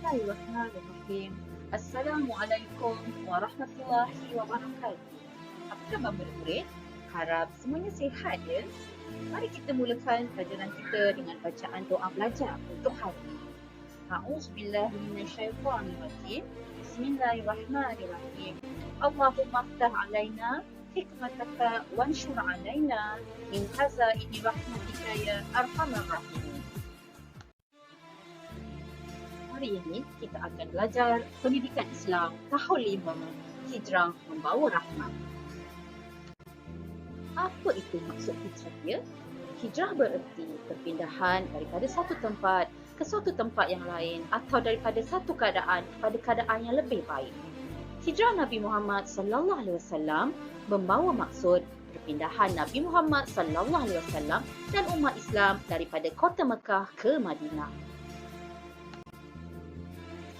Bismillahirrahmanirrahim. Assalamualaikum warahmatullahi wabarakatuh. Apa khabar murid-murid? Harap semuanya sihat ya. Mari kita mulakan pelajaran kita dengan bacaan doa belajar untuk hari ini. A'udzubillahi minasyaitonirrajim. Bismillahirrahmanirrahim. Allahumma aftah alaina hikmataka wanshur alaina min khazaini rahmatika ya arhamar rahimin. Hari ini kita akan belajar pendidikan Islam tahun 5 Hijrah membawa rahmat. Apa itu maksud hijrah ya? Hijrah bererti perpindahan daripada satu tempat ke suatu tempat yang lain atau daripada satu keadaan kepada keadaan yang lebih baik. Hijrah Nabi Muhammad sallallahu alaihi wasallam membawa maksud perpindahan Nabi Muhammad sallallahu alaihi wasallam dan umat Islam daripada kota Mekah ke Madinah.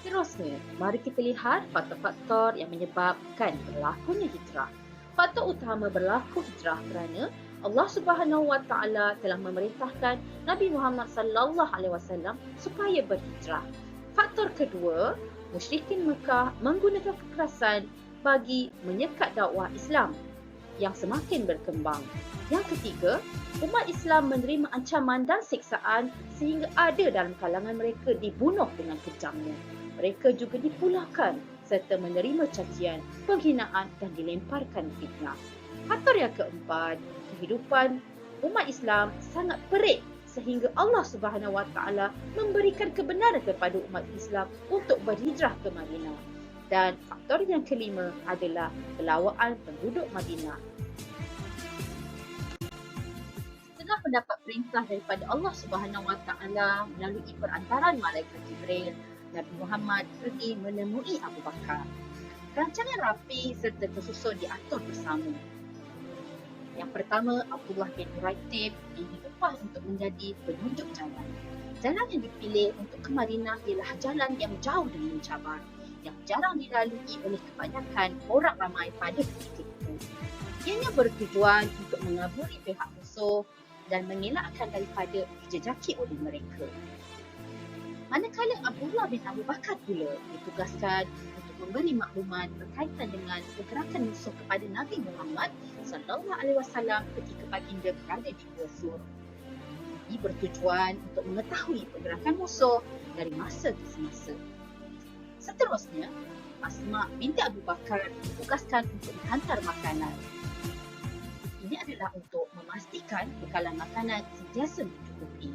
Seterusnya, mari kita lihat faktor-faktor yang menyebabkan berlakunya hijrah. Faktor utama berlaku hijrah kerana Allah Subhanahu Wa Taala telah memerintahkan Nabi Muhammad sallallahu alaihi wasallam supaya berhijrah. Faktor kedua, musyrikin Mekah menggunakan kekerasan bagi menyekat dakwah Islam yang semakin berkembang. Yang ketiga, umat Islam menerima ancaman dan siksaan sehingga ada dalam kalangan mereka dibunuh dengan kejamnya. Mereka juga dipulahkan serta menerima cacian, penghinaan dan dilemparkan fitnah. Faktor yang keempat, kehidupan umat Islam sangat perik sehingga Allah Subhanahu Wa Taala memberikan kebenaran kepada umat Islam untuk berhijrah ke Madinah. Dan faktor yang kelima adalah pelawaan penduduk Madinah. Setelah mendapat perintah daripada Allah Subhanahu Wa Taala melalui perantaraan malaikat Jibril, Nabi Muhammad pergi menemui Abu Bakar. Rancangan rapi serta tersusun diatur bersama. Yang pertama, Abdullah bin Uraitib yang diupah untuk menjadi penunjuk jalan. Jalan yang dipilih untuk ke Madinah ialah jalan yang jauh dan mencabar, yang jarang dilalui oleh kebanyakan orang ramai pada ketika itu. Ianya bertujuan untuk mengaburi pihak musuh dan mengelakkan daripada dijejaki oleh mereka. Manakala Abdullah bin Abu Bakar pula ditugaskan untuk memberi maklumat berkaitan dengan pergerakan musuh kepada Nabi Muhammad sallallahu alaihi wasallam ketika baginda berada di Gua Sur. Ia bertujuan untuk mengetahui pergerakan musuh dari masa ke semasa. Seterusnya, Asma binti Abu Bakar ditugaskan untuk menghantar makanan. Ini adalah untuk memastikan bekalan makanan sentiasa mencukupi.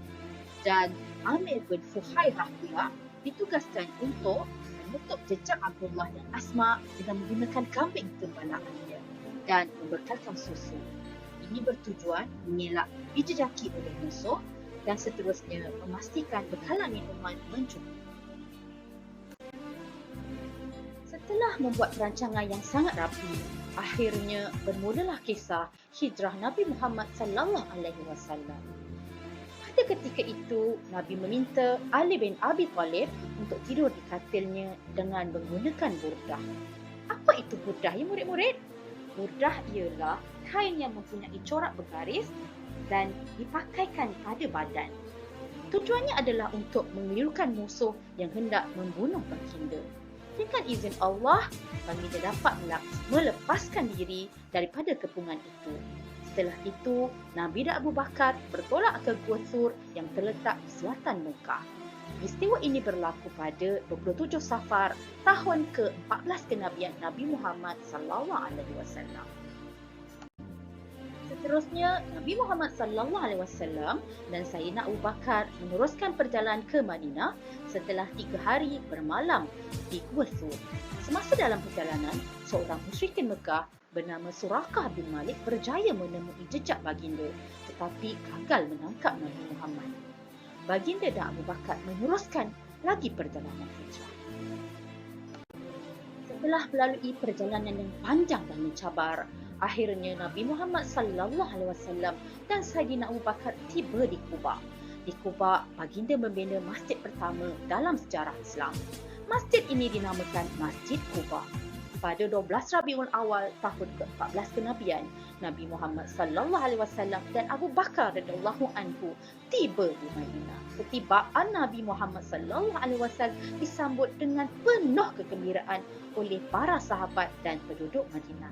Dan Amir bin Fuhairah pula ditugaskan untuk menutup jejak Abdullah dan Asma dengan menggunakan kambing gembalaannya dan membekalkan susu. Ini bertujuan mengelak dijejaki oleh musuh dan seterusnya memastikan bekalan minuman mencukupi. Setelah membuat perancangan yang sangat rapi, akhirnya bermulalah kisah hijrah Nabi Muhammad sallallahu alaihi wasallam. Pada ketika itu, Nabi meminta Ali bin Abi Thalib untuk tidur di katilnya dengan menggunakan burdah. Apa itu burdah ya murid-murid? Burdah ialah kain yang mempunyai corak bergaris dan dipakaikan pada badan. Tujuannya adalah untuk mengelirkan musuh yang hendak membunuh baginda. Dengan izin Allah, baginda dapat melepaskan diri daripada kepungan itu. Setelah itu, Nabi dan Abu Bakar bertolak ke Gua Sur yang terletak di selatan Mekah. Peristiwa ini berlaku pada 27 Safar tahun ke-14 kenabian Nabi Muhammad sallallahu alaihi wasallam. Seterusnya, Nabi Muhammad sallallahu alaihi wasallam dan Sayyidina Abu Bakar meneruskan perjalanan ke Madinah setelah 3 hari bermalam di Gua Sur. Semasa dalam perjalanan, seorang musyrikin Mekah bernama Surakah bin Malik berjaya menemui jejak baginda tetapi gagal menangkap Nabi Muhammad. Baginda dan Abu Bakar meneruskan lagi perjalanan hijrah. Setelah melalui perjalanan yang panjang dan mencabar, akhirnya Nabi Muhammad sallallahu alaihi wasallam dan Sayyidina Abu Bakar tiba di Quba. Di Quba, baginda membina masjid pertama dalam sejarah Islam. Masjid ini dinamakan Masjid Quba. pada 12 Rabiul Awal tahun ke-14 kenabian, Nabi Muhammad sallallahu alaihi wasallam dan Abu Bakar radhiyallahu anhu tiba di Madinah. Ketibaan Nabi Muhammad sallallahu alaihi wasallam disambut dengan penuh kegembiraan oleh para sahabat dan penduduk Madinah.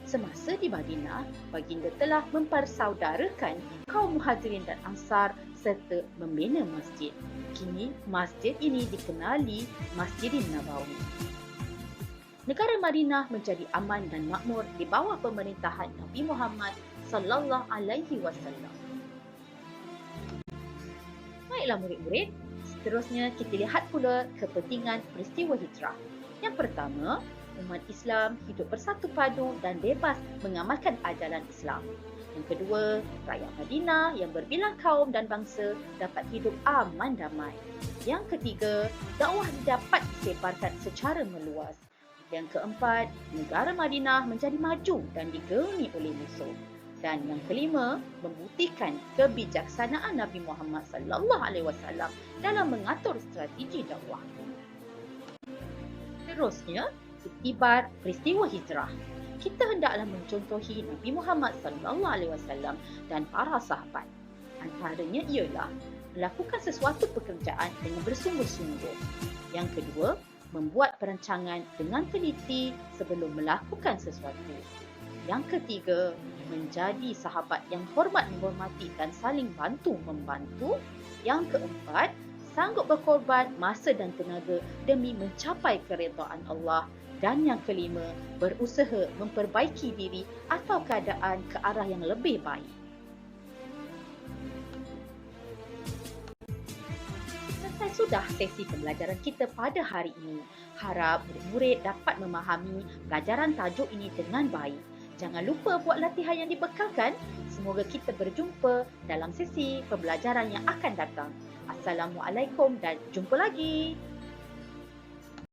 Semasa di Madinah, baginda telah mempersaudarakan kaum Muhajirin dan Ansar serta membina masjid. Kini, masjid ini dikenali Masjidin Nabawi. Negara Madinah menjadi aman dan makmur di bawah pemerintahan Nabi Muhammad sallallahu alaihi wasallam. Baiklah murid-murid, seterusnya kita lihat pula kepentingan peristiwa hijrah. Yang pertama, umat Islam hidup bersatu padu dan bebas mengamalkan ajaran Islam. Yang kedua, rakyat Madinah yang berbilang kaum dan bangsa dapat hidup aman damai. Yang ketiga, dakwah dapat disebarkan secara meluas. Yang keempat, negara Madinah menjadi maju dan digeruni oleh musuh. Dan yang kelima, membuktikan kebijaksanaan Nabi Muhammad sallallahu alaihi wasallam dalam mengatur strategi dakwah. Terusnya, iktibar peristiwa hijrah. Kita hendaklah mencontohi Nabi Muhammad sallallahu alaihi wasallam dan para sahabat. Antaranya ialah melakukan sesuatu pekerjaan dengan bersungguh-sungguh. Yang kedua, membuat perancangan dengan teliti sebelum melakukan sesuatu. Yang ketiga, menjadi sahabat yang hormat menghormati dan saling bantu-membantu. Yang keempat, sanggup berkorban masa dan tenaga demi mencapai keredaan Allah. Dan yang kelima, berusaha memperbaiki diri atau keadaan ke arah yang lebih baik. Selesai sudah sesi pembelajaran kita pada hari ini. Harap murid-murid dapat memahami pelajaran tajuk ini dengan baik. Jangan lupa buat latihan yang dibekalkan. Semoga kita berjumpa dalam sesi pembelajaran yang akan datang. Assalamualaikum dan jumpa lagi.